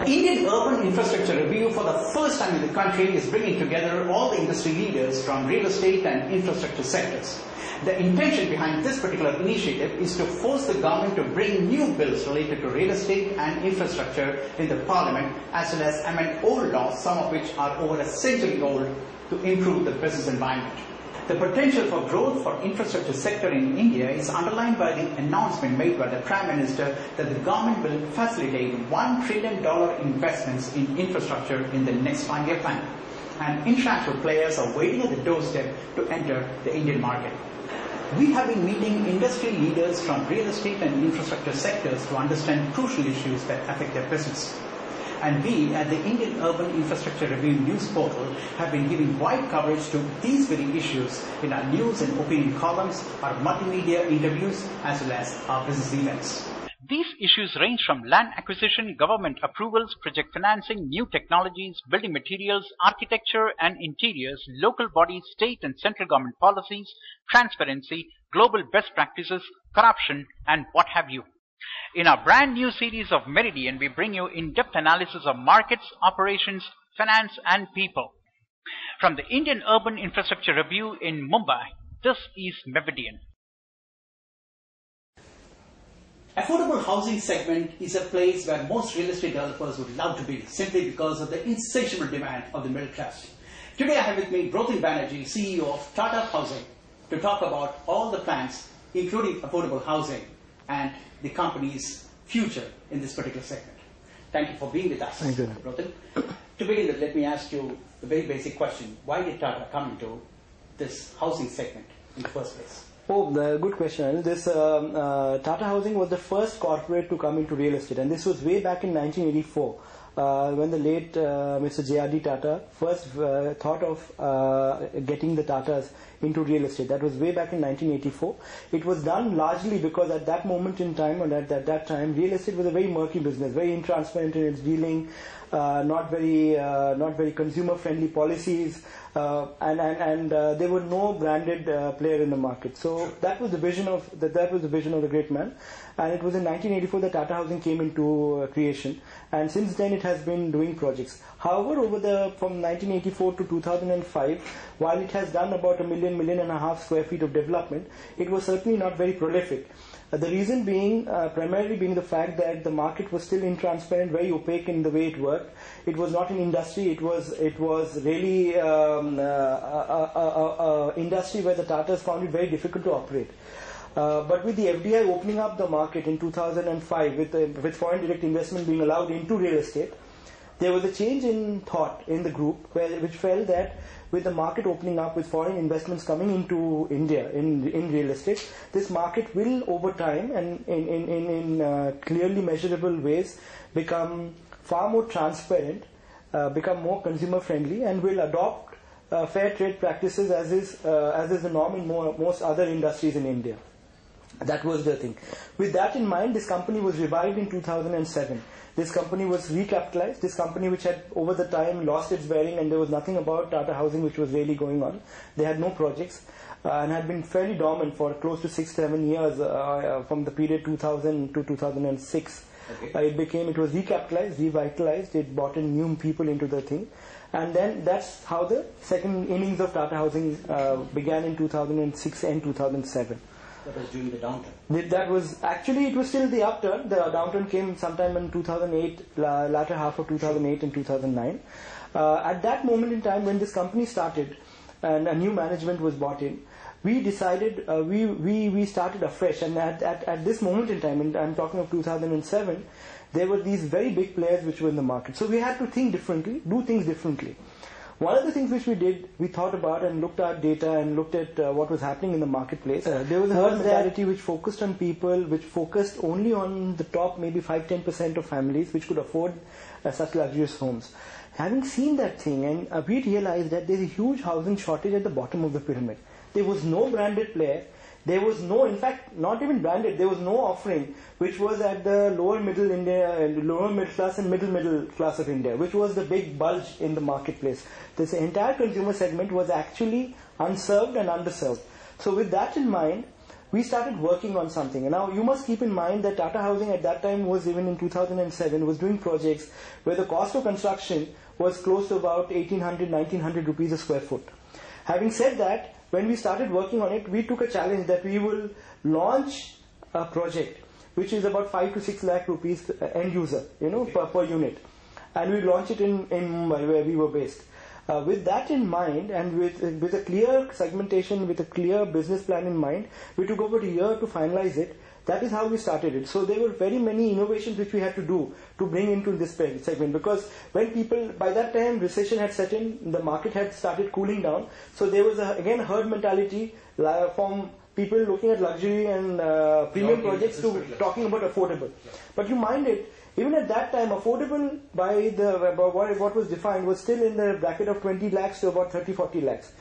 The Indian Urban Infrastructure Review, for the first time in the country, is bringing together all the industry leaders from real estate and infrastructure sectors. The intention behind this particular initiative is to force the government to bring new bills related to real estate and infrastructure in the parliament, as well as amend old laws, some of which are over a century old, to improve the business environment. The potential for growth for infrastructure sector in India is underlined by the announcement made by the Prime Minister that the government will facilitate $1 trillion investments in infrastructure in the next 5-year plan. And international players are waiting at the doorstep to enter the Indian market. We have been meeting industry leaders from real estate and infrastructure sectors to understand crucial issues that affect their business. And we at the Indian Urban Infrastructure Review news portal have been giving wide coverage to these very issues in our news and opinion columns, our multimedia interviews, as well as our business events. These issues range from land acquisition, government approvals, project financing, new technologies, building materials, architecture and interiors, local bodies, state and central government policies, transparency, global best practices, corruption, and what have you. In our brand new series of Meridian, we bring you in-depth analysis of markets, operations, finance and people. From the Indian Urban Infrastructure Review in Mumbai, this is Meridian. Affordable housing segment is a place where most real estate developers would love to be, simply because of the insatiable demand of the middle class. Today I have with me BROTIN BANERJEE, CEO of Tata Housing, to talk about all the plans, including affordable housing, and the company's future in this particular segment. Thank you for being with us, BROTIN. To begin with, let me ask you the very basic question. Why did Tata come into this housing segment in the first place? Oh, good question. This Tata Housing was the first corporate to come into real estate, and this was way back in 1984. When the late Mr. J.R.D. Tata first thought of getting the Tatas into real estate. That was way back in 1984. It was done largely because at that moment in time, or at that time, real estate was a very murky business, very intransparent in its dealing, not very consumer-friendly policies, and there were no branded player in the market. So that was the vision of the great man. And it was in 1984 that Tata Housing came into creation, and since then it has been doing projects. However, from 1984 to 2005, while it has done about 1.5 million square feet of development, it was certainly not very prolific. The reason being, primarily being the fact that the market was still intransparent, very opaque in the way it worked. It was not an industry. It was really industry where the Tatas found it very difficult to operate. But with the FDI opening up the market in 2005, with foreign direct investment being allowed into real estate, there was a change in thought in the group, which felt that with the market opening up, with foreign investments coming into India in real estate, this market will over time and in clearly measurable ways become far more transparent, become more consumer friendly, and will adopt fair trade practices as is the norm in most other industries in India. That was the thing. With that in mind, this company was revived in 2007. This company was recapitalized. This company, which had over the time lost its bearing, and there was nothing about Tata Housing which was really going on. They had no projects and had been fairly dormant for close to 6-7 years from the period 2000 to 2006. Okay. It was recapitalized, revitalized. It brought in new people into the thing. And then that's how the second innings of Tata Housing began in 2006 and 2007. That was during the downturn. It was still the upturn. The downturn came sometime in 2008, latter half of 2008 and 2009. At that moment in time when this company started and a new management was brought in, we decided, we started afresh. And at this moment in time, and I'm talking of 2007, there were these very big players which were in the market. So we had to think differently, do things differently. One of the things which we did, we thought about and looked at data and looked at what was happening in the marketplace. There was a herd mentality which focused on people, which focused only on the top maybe 5-10% of families which could afford such luxurious homes. Having seen that thing, and we realized that there's a huge housing shortage at the bottom of the pyramid. There was no branded player. There was no, in fact, not even branded, there was no offering which was at the lower middle class and middle class of India, which was the big bulge in the marketplace. This entire consumer segment was actually unserved and underserved. So with that in mind, we started working on something. And now you must keep in mind that Tata Housing at that time was, even in 2007, was doing projects where the cost of construction was close to about 1800, 1900 rupees a square foot. Having said that, when we started working on it, we took a challenge that we will launch a project which is about 5 to 6 lakh rupees end user, per unit. And we launched it in Mumbai, where we were based. With that in mind, and with a clear segmentation, with a clear business plan in mind, we took about a year to finalize it. That is how we started it. So there were very many innovations which we had to do to bring into this segment, because when people, by that time recession had set in, the market had started cooling down. So there was again herd mentality from people looking at luxury and premium projects to talking about affordable. But you mind it, even at that time, affordable by what was defined was still in the bracket of 20 lakhs to about 30-40 lakhs.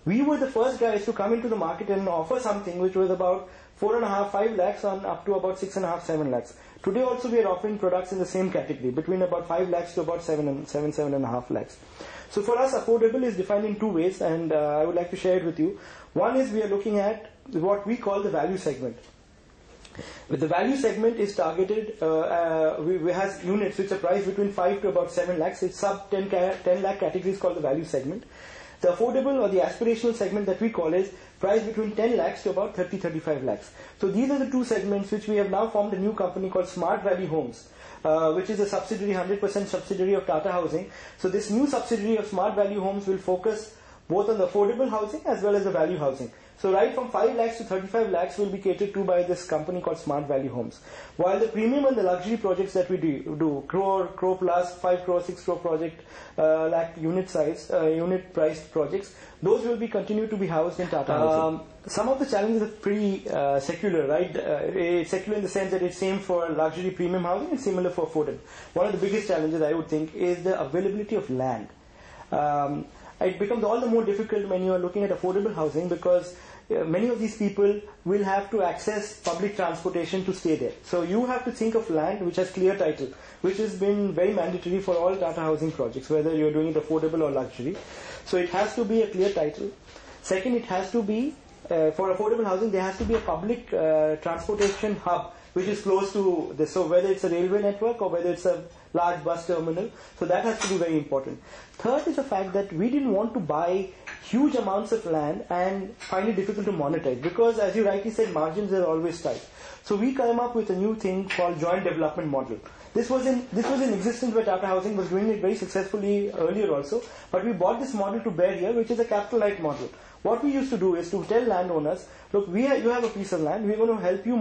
We were the first guys to come into the market and offer something which was about 4.5-5 lakhs on up to about 6.5-7 lakhs. Today also we are offering products in the same category, between about 5 lakhs to about 7.5 lakhs. So for us, affordable is defined in two ways, and I would like to share it with you. One is we are looking at what we call the value segment. But the value segment is targeted, we has units which are priced between 5 to about 7 lakhs. It's sub 10 lakh categories called the value segment. The affordable or the aspirational segment that we call is priced between 10 lakhs to about 30-35 lakhs. So these are the two segments which we have now formed a new company called Smart Value Homes, which is a subsidiary, 100% subsidiary of Tata Housing. So this new subsidiary of Smart Value Homes will focus both on the affordable housing as well as the value housing. So right from 5 lakhs to 35 lakhs will be catered to by this company called Smart Value Homes. While the premium and the luxury projects that we do crore plus, 5 crore, 6 crore project, lakh unit size, unit priced projects, those will be continue to be housed in Tata Housing. Some of the challenges are pretty secular, right? It's secular in the sense that it's same for luxury premium housing and similar for affordable. One of the biggest challenges, I would think, is the availability of land. It becomes all the more difficult when you are looking at affordable housing, because many of these people will have to access public transportation to stay there. So you have to think of land which has clear title, which has been very mandatory for all Tata Housing projects, whether you're doing it affordable or luxury. So it has to be a clear title. Second, it has to be, for affordable housing, there has to be a public transportation hub which is close to this. So whether it's a railway network or whether it's a large bus terminal, so that has to be very important. Third is the fact that we didn't want to buy huge amounts of land and find it difficult to monetize, because as you rightly said, margins are always tight. So we came up with a new thing called joint development model. This was in existence where Tata Housing was doing it very successfully earlier also, but we brought this model to bear here, which is a capital light model. What we used to do is to tell landowners, look, you have a piece of land, we're going to help you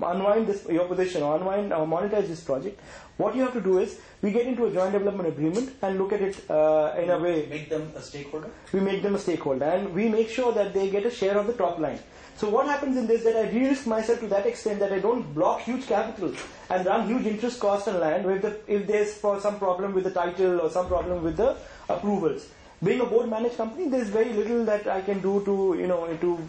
unwind your position, or monetize this project. What you have to do is, we get into a joint development agreement and look at it in a way. Make them a stakeholder? We make them a stakeholder, and we make sure that they get a share of the top line. So what happens in this, that I de-risk myself to that extent that I don't block huge capital and run huge interest costs on land if there's some problem with the title or some problem with the approvals. Being a board managed company, there's very little that I can do to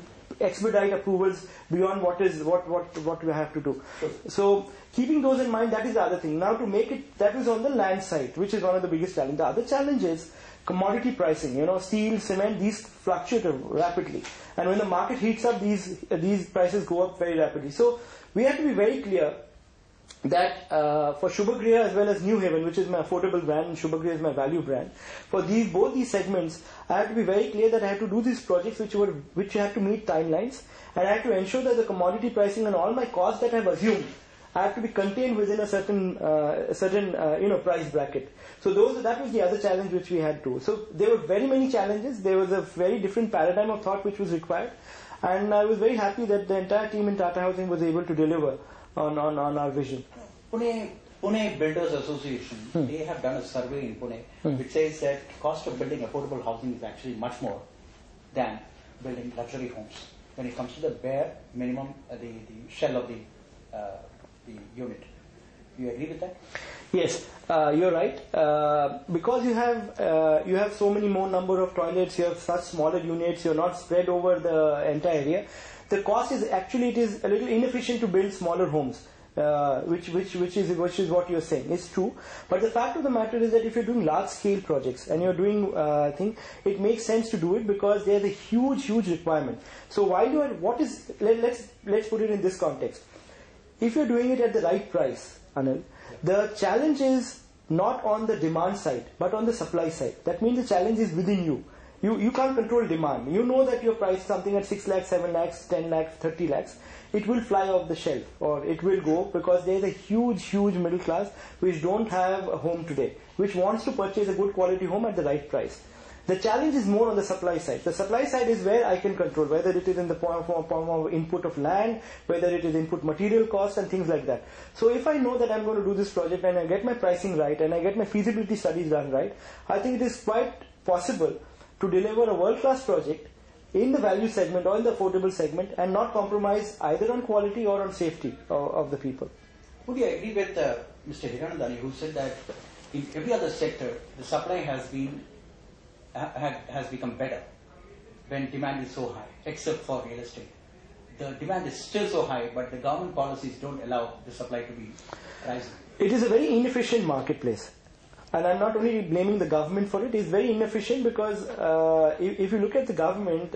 expedite approvals beyond what we have to do. Sure. So keeping those in mind, that is the other thing. Now to make it, that is on the land side, which is one of the biggest challenges. The other challenge is commodity pricing. Steel, cement, these fluctuate rapidly, and when the market heats up, these prices go up very rapidly. So we have to be very clear that for Shubhagriha as well as New Haven, which is my affordable brand, and Shubhagriha is my value brand, for both these segments, I have to be very clear that I have to do these projects which have to meet timelines, and I have to ensure that the commodity pricing and all my costs that I have assumed, I have to be contained within a certain price bracket. So that was the other challenge which we had to. So there were very many challenges. There was a very different paradigm of thought which was required, and I was very happy that the entire team in Tata Housing was able to deliver on our vision. Pune Builders Association, they have done a survey in Pune which says that cost of building affordable housing is actually much more than building luxury homes when it comes to the bare minimum, the shell of the unit. Do you agree with that? Yes, you're right. Because you have so many more number of toilets, you have such smaller units, you're not spread over the entire area. The cost is actually, it is a little inefficient to build smaller homes. which is what you're saying. It's true. But the fact of the matter is that if you're doing large scale projects and you're doing it makes sense to do it because there's a huge requirement. So let's put it in this context. If you're doing it at the right price, Anil, the challenge is not on the demand side, but on the supply side. That means the challenge is within you. You can't control demand. You know that your price something at 6 lakhs, 7 lakhs, 10 lakhs, 30 lakhs. It will fly off the shelf, or it will go, because there is a huge middle class which don't have a home today, which wants to purchase a good quality home at the right price. The challenge is more on the supply side. The supply side is where I can control, whether it is in the form of input of land, whether it is input material cost and things like that. So if I know that I'm going to do this project and I get my pricing right and I get my feasibility studies done right, I think it is quite possible to deliver a world-class project in the value segment or in the affordable segment and not compromise either on quality or on safety of the people. Would you agree with Mr. Hiranandani, who said that in every other sector the supply has become better when demand is so high, except for real estate? The demand is still so high, but the government policies don't allow the supply to be rising. It is a very inefficient marketplace. And I'm not only blaming the government for it, it's very inefficient because if you look at the government,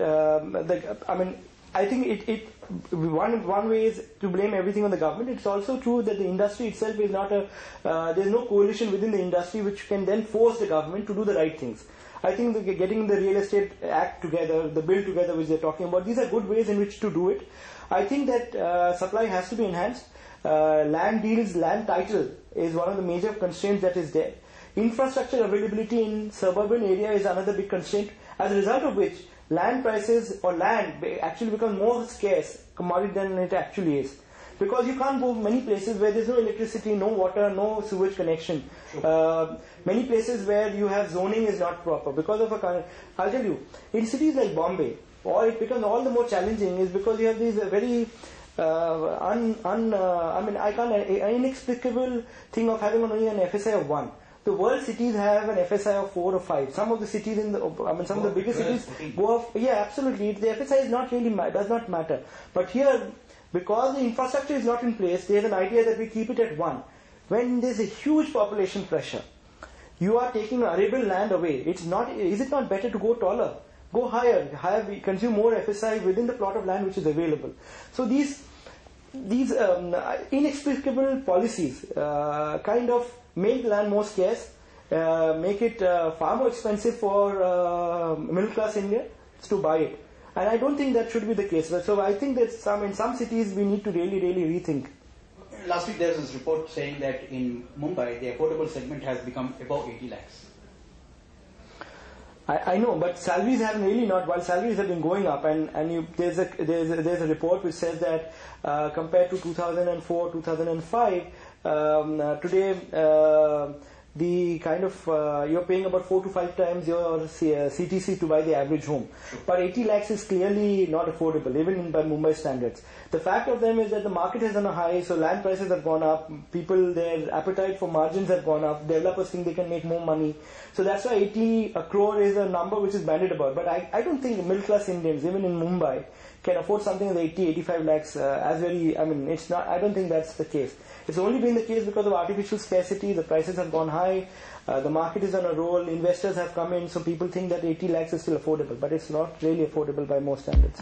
I think one way is to blame everything on the government. It's also true that the industry itself is not there's no coalition within the industry which can then force the government to do the right things. I think getting the Real Estate Act together, the bill together which they're talking about, these are good ways in which to do it. I think that supply has to be enhanced. Land deals, land title is one of the major constraints that is there. Infrastructure availability in suburban area is another big constraint, as a result of which land prices or land actually become more scarce commodity than it actually is. Because you can't go many places where there's no electricity, no water, no sewage connection. Sure. Many places where you have zoning is not proper because of I'll tell you, in cities like Bombay, or it becomes all the more challenging is because you have these very inexplicable thing of having only an FSI of 1. The world cities have an FSI of 4 or 5. Some of the cities some of the biggest cities go off. Yeah, absolutely. The FSI is not really does not matter. But here, because the infrastructure is not in place, there's an idea that we keep it at 1. When there's a huge population pressure, you are taking arable land away. Is it not better to go taller? Go higher, consume more FSI within the plot of land which is available. So these inexplicable policies kind of make land more scarce, make it far more expensive for middle class India to buy it. And I don't think that should be the case. So I think that in some cities we need to really rethink. Last week there was this report saying that in Mumbai the affordable segment has become above 80 lakhs. I know, but salaries have really not. While salaries have been going up, there's a report which says that compared to 2004, 2005, today the kind of you're paying about 4 to 5 times your CTC to buy the average home. But 80 lakhs is clearly not affordable, even by Mumbai standards. The fact of them is that the market has done a high, so land prices have gone up, their appetite for margins have gone up, developers think they can make more money. So that's why 80 crore is a number which is bandied about. But I don't think middle class Indians, even in Mumbai, can afford something like 80, 85 lakhs it's not. I don't think that's the case. It's only been the case because of artificial scarcity. The prices have gone high, the market is on a roll, investors have come in, so people think that 80 lakhs is still affordable, but it's not really affordable by most standards.